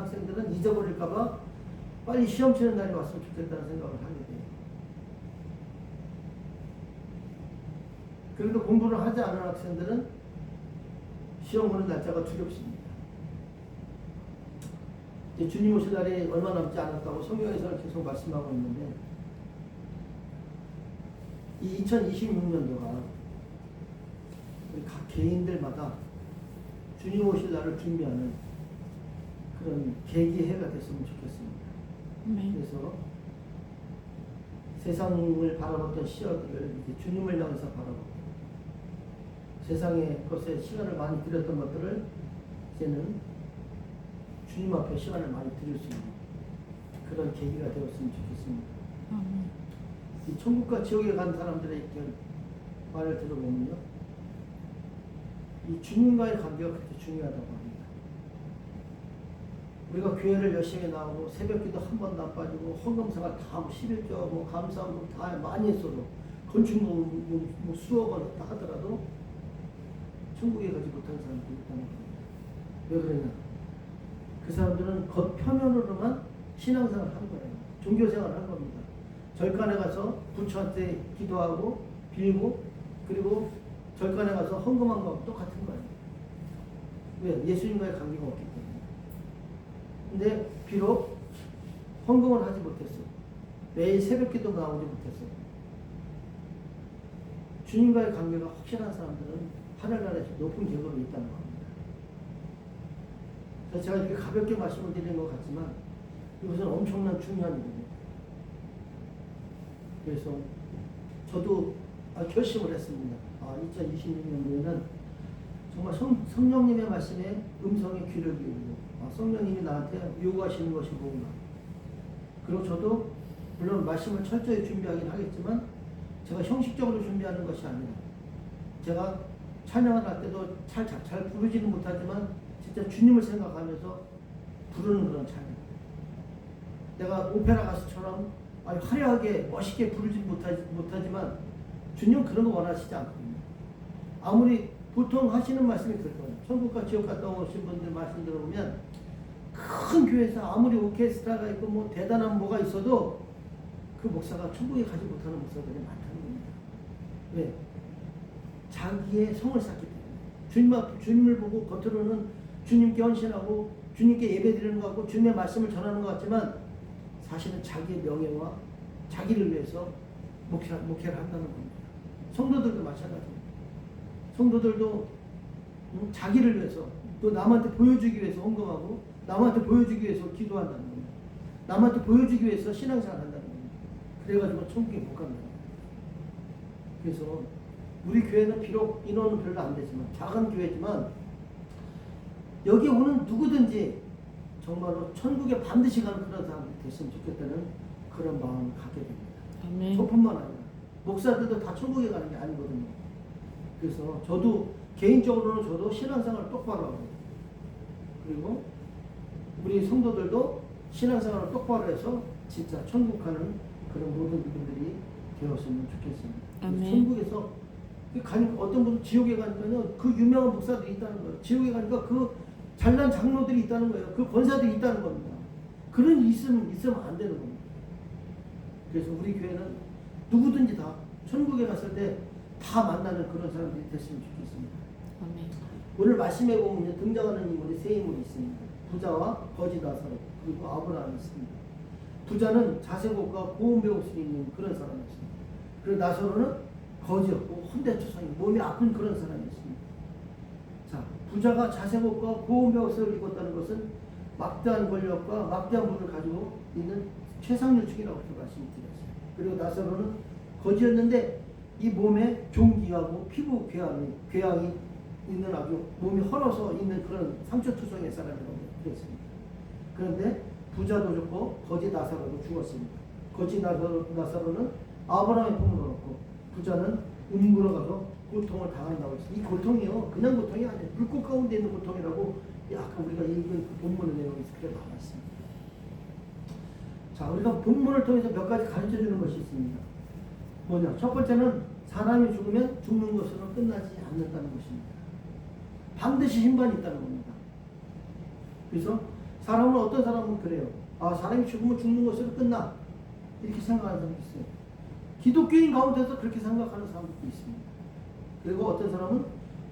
학생들은 잊어버릴까봐 빨리 시험 치는 날이 왔으면 좋겠다는 생각을 하게 돼요. 그래도 공부를 하지 않은 학생들은 시험 보는 날짜가 두렵습니다. 이제 주님 오실 날이 얼마 남지 않았다고 성경에서 계속 말씀하고 있는데, 이 2026년도가 우리 각 개인들마다 주님 오실 날을 준비하는 그런 계기해가 됐으면 좋겠습니다. 그래서 세상을 바라봤던 시야들을 이렇게 주님을 향해서 바라보고, 세상의 것에 시간을 많이 들였던 것들을 이제는 주님 앞에 시간을 많이 들일 수 있는 그런 계기가 되었으면 좋겠습니다. 이 천국과 지옥에 간 사람들의 말을 들어보면요, 이 주님과의 관계가 그렇게 중요하다고 합니다. 우리가 교회를 열심히 나오고 새벽기도 한 번도 안 빠지고 헌금사가 다 11조 뭐 감사하고 다 많이 했어도 건축물 뭐 수억 원 했다 하더라도 천국에 가지 못한 사람들이 있다는 겁니다. 왜 그러냐? 그 사람들은 겉표면으로만 신앙생활을 한 거예요. 종교생활을 한 겁니다. 절간에 가서 부처한테 기도하고 빌고, 그리고 절간에 가서 헌금한 거하고 똑같은 거예요. 왜? 예수님과의 관계가 없기 때문에. 근데 비록 헌금을 하지 못했어. 매일 새벽기도 나오지 못했어. 주님과의 관계가 확실한 사람들은 하늘나라에서 높은 계급에 있다는 겁니다. 그래서 제가 이렇게 가볍게 말씀을 드리는 것 같지만 이것은 엄청난 중요한 일입니다. 그래서 저도 결심을 했습니다. 2026년도에는 정말 성령님의 말씀에 음성에 귀를 기울이고, 성령님이 나한테 요구하시는 것이 뭐구나. 그리고 저도 물론 말씀을 철저히 준비하긴 하겠지만 제가 형식적으로 준비하는 것이 아니라, 제가 찬양을 할 때도 잘 부르지는 못하지만 진짜 주님을 생각하면서 부르는 그런 찬양. 내가 오페라 가수처럼 화려하게 멋있게 부르지 못하지만 주님 그런 거 원하시지 않거든요. 아무리 보통 하시는 말씀이 그럴 거예요. 천국과 지옥 갔다 오신 분들 말씀 들어보면 큰 교회에서 아무리 오케스트라가 있고 뭐 대단한 뭐가 있어도 그 목사가 천국에 가지 못하는 목사들이 많다는 겁니다. 왜? 자기의 성을 쌓기 때문에. 주님을 보고 겉으로는 주님께 헌신하고 주님께 예배드리는 것 같고 주님의 말씀을 전하는 것 같지만 사실은 자기의 명예와 자기를 위해서 목회를 한다는 겁니다. 성도들도 마찬가지입니다. 성도들도 자기를 위해서, 또 남한테 보여주기 위해서 헌금하고 남한테 보여주기 위해서 기도한다는 겁니다. 남한테 보여주기 위해서 신앙생활 한다는 겁니다. 그래가지고 천국에 못 간다는 겁니다. 그래서 우리 교회는 비록 인원은 별로 안 되지만 작은 교회지만 여기 오는 누구든지 정말로 천국에 반드시 가는 그런 사람이 됐으면 좋겠다는 그런 마음을 갖게 됩니다. 아멘. 저뿐만 아니라 목사들도 다 천국에 가는 게 아니거든요. 그래서 저도 개인적으로는 저도 신앙생활을 똑바로 하고, 그리고 우리 성도들도 신앙생활을 똑바로 해서 진짜 천국 가는 그런 모든 분들이 되었으면 좋겠습니다. 아멘. 천국에서 어떤 분은 지옥에 가니까요, 그 유명한 목사들이 있다는 거예요. 지옥에 가니까 그 잘난 장로들이 있다는 거예요. 그 권사들이 있다는 겁니다. 그런 일이 있으면 안 되는 겁니다. 그래서 우리 교회는 누구든지 다 천국에 갔을 때 다 만나는 그런 사람들이 됐으면 좋겠습니다. 아멘. 오늘 말씀에 보면 등장하는 인물이 세 인물이 있습니다. 부자와 거지 나사로, 그리고 아브라함이 있습니다. 부자는 자색옷과 고운 배옷을 입는 그런 사람이었습니다. 그리고 나사로는 거지였고 헌대투성이, 몸이 아픈 그런 사람이었습니다. 자, 부자가 자색옷과 고운 배옷을 입었다는 것은 막대한 권력과 막대한 부를 가지고 있는 최상류층이라고 말씀드렸어요. 그리고 나사로는 거지였는데 이 몸에 종기하고 피부 궤양이 있는 아주 몸이 헐어서 있는 그런 상처투성의 사람이라고 그랬습니다. 그런데 부자도 죽고 거지 나사로도 죽었습니다. 거지 나사로는 아브라함의 품으로 넣고 부자는 음부로 가서 고통을 당한다고 했어요. 이 고통이요, 그냥 고통이 아니에요. 불꽃 가운데 있는 고통이라고 아까 우리가 읽은 그 본문의 내용에서 그래 나와 있습니다. 자, 우리가 본문을 통해서 몇 가지 가르쳐 주는 것이 있습니다. 뭐냐? 첫 번째는 사람이 죽으면 죽는 것으로 끝나지 않는다는 것입니다. 반드시 심판이 있다는 겁니다. 그래서 사람은 어떤 사람은 그래요. 아, 사람이 죽으면 죽는 것으로 끝나. 이렇게 생각하는 사람도 있어요. 기독교인 가운데서 그렇게 생각하는 사람도 있습니다. 그리고 어떤 사람은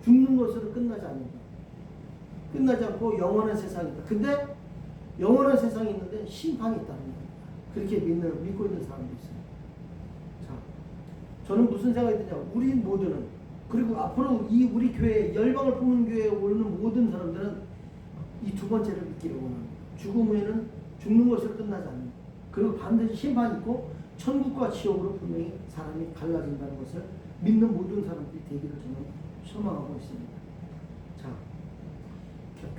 죽는 것으로 끝나지 않는다. 끝나지 않고 영원한 세상이다. 근데 영원한 세상이 있는데 심판이 있다는 겁니다. 그렇게 믿고 있는 사람도 있어요. 자, 저는 무슨 생각이 드냐. 우리 모두는, 그리고 앞으로 이 우리 교회, 열방을 품은 교회에 오는 모든 사람들은 이 두 번째를 믿기를 원합니다. 죽음 후에는 죽는 것으로 끝나지 않는다. 그리고 반드시 심판이 있고 천국과 지옥으로 분명히 사람이 갈라진다는 것을 믿는 모든 사람들이 되기를 저는 소망하고 있습니다. 자,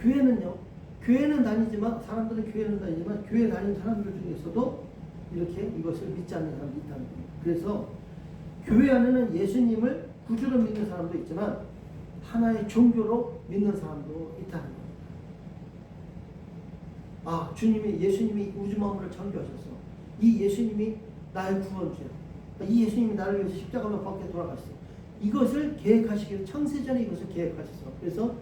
교회는요, 교회는 다니지만, 사람들은 교회는 다니지만 교회 다니는 사람들 중에서도 이렇게 이것을 믿지 않는 사람이 있다는 겁니다. 그래서 교회 안에는 예수님을 구주로 믿는 사람도 있지만 하나의 종교로 믿는 사람도 있다는 겁니다. 아, 예수님이 우주 만물을 창조하셔서 이 예수님이 나의 구원주야. 이 예수님이 나를 위해서 십자가로 밖에 돌아갔어요. 이것을 계획하시기를, 창세전에 이것을 계획하셨어. 그래서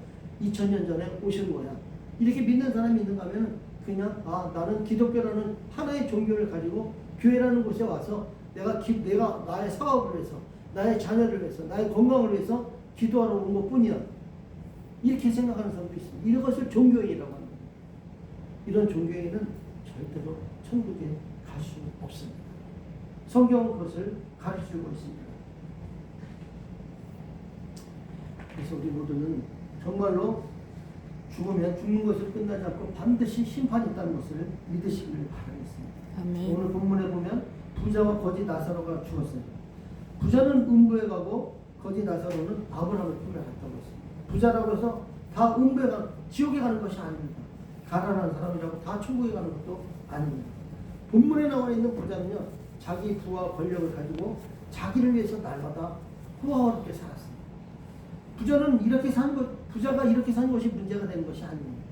2000년 전에 오신 거야. 이렇게 믿는 사람이 있는가 하면 그냥, 아, 나는 기독교라는 하나의 종교를 가지고 교회라는 곳에 와서 내가 나의 사업을 위해서, 나의 자녀를 위해서, 나의 건강을 위해서 기도하러 온 것뿐이야. 이렇게 생각하는 사람도 있습니다. 이것을 종교인이라고 합니다. 이런 종교인은 절대로 천국에 갈 수 없습니다. 성경은 그것을 가르치고 있습니다. 그래서 우리 모두는 정말로 죽으면 죽는 것을 끝나지 않고 반드시 심판이 있다는 것을 믿으시기를 바라겠습니다. 아멘. 오늘 본문에 보면 부자와 거지 나사로가 죽었어요. 부자는 음부에 가고 거지 나사로는 아브라함의 품에 갔다고 했습니다. 부자라고 해서 다 음부에 지옥에 가는 것이 아닙니다. 가난한 사람이라고 다 천국에 가는 것도 아닙니다. 본문에 나와 있는 부자는요, 자기 부와 권력을 가지고 자기를 위해서 날마다 호화롭게 살았습니다. 부자가 이렇게 산 것이 문제가 되는 것이 아닙니다.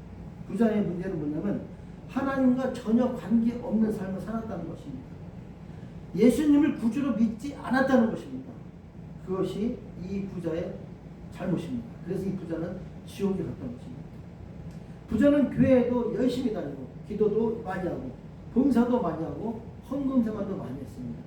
부자의 문제는 뭐냐면 하나님과 전혀 관계없는 삶을 살았다는 것입니다. 예수님을 구주로 믿지 않았다는 것입니다. 그것이 이 부자의 잘못입니다. 그래서 이 부자는 지옥에 갔다는 것입니다. 부자는 교회에도 열심히 다니고 기도도 많이 하고 봉사도 많이 하고 헌금 생활도 많이 했습니다.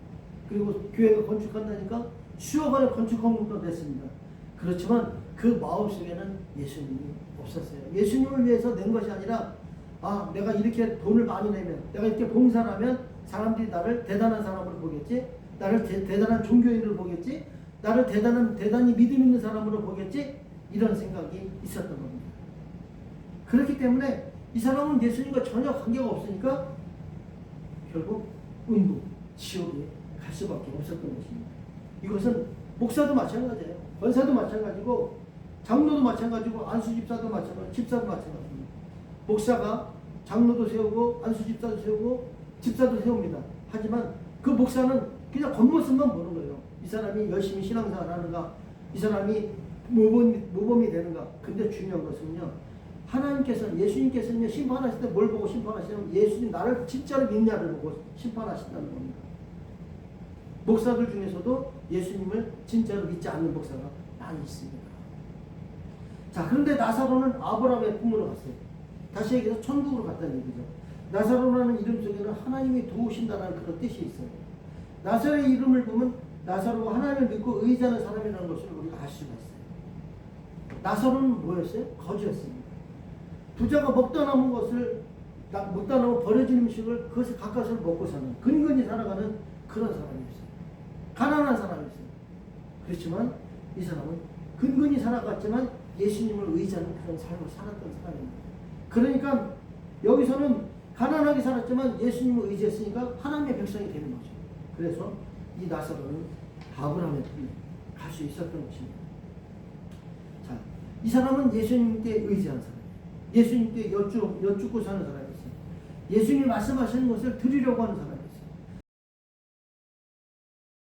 그리고 교회가 건축한다니까 수억원의 건축 헌금도 냈습니다. 그렇지만 그 마음속에는 예수님이 없었어요. 예수님을 위해서 낸 것이 아니라, 아, 내가 이렇게 돈을 많이 내면, 내가 이렇게 봉사를 하면 사람들이 나를 대단한 사람으로 보겠지, 나를 대단한 종교인으로 보겠지, 나를 대단히 믿음 있는 사람으로 보겠지, 이런 생각이 있었던 겁니다. 그렇기 때문에 이 사람은 예수님과 전혀 관계가 없으니까 결국 음부, 지옥에 갈 수밖에 없었던 것입니다. 이것은 목사도 마찬가지예요. 권사도 마찬가지고, 장로도 마찬가지고, 안수집사도 마찬가지고, 집사도 마찬가지입니다. 목사가 장로도 세우고, 안수집사도 세우고, 집사도 세웁니다. 하지만 그 목사는 그냥 겉모습만 보는 거예요. 이 사람이 열심히 신앙생활 하는가, 이 사람이 모범이 되는가. 근데 중요한 것은요, 예수님께서는 심판하실 때 뭘 보고 심판하시냐면 예수님 나를 진짜로 믿냐를 보고 심판하신다는 겁니다. 목사들 중에서도 예수님을 진짜로 믿지 않는 목사가 많이 있습니다. 자, 그런데 나사로는 아브라함의 품으로 갔어요. 다시 얘기해서 천국으로 갔다는 얘기죠. 나사로라는 이름 속에는 하나님이 도우신다는 그런 뜻이 있어요. 나사로의 이름을 보면 나사로가 하나님을 믿고 의지하는 사람이라는 것을 우리가 알 수가 있어요. 나사로는 뭐였어요? 거지였습니다. 부자가 먹다 남은 버려진 음식을 그것을 가까스로 먹고 사는, 근근히 살아가는 그런 사람이었어요. 가난한 사람이었어요. 그렇지만 이 사람은 근근히 살아갔지만 예수님을 의지하는 그런 삶을 살았던 사람입니다. 그러니까 여기서는 가난하게 살았지만 예수님을 의지했으니까 하나님의 백성이 되는 거죠. 그래서 이 나사로는 아브라함의 품에 갈 수 있었던 것입니다. 자, 이 사람은 예수님께 의지한 사람, 예수님께 여쭙고 사는 사람이었어요. 예수님이 말씀하시는 것을 들으려고 하는 사람이었어요.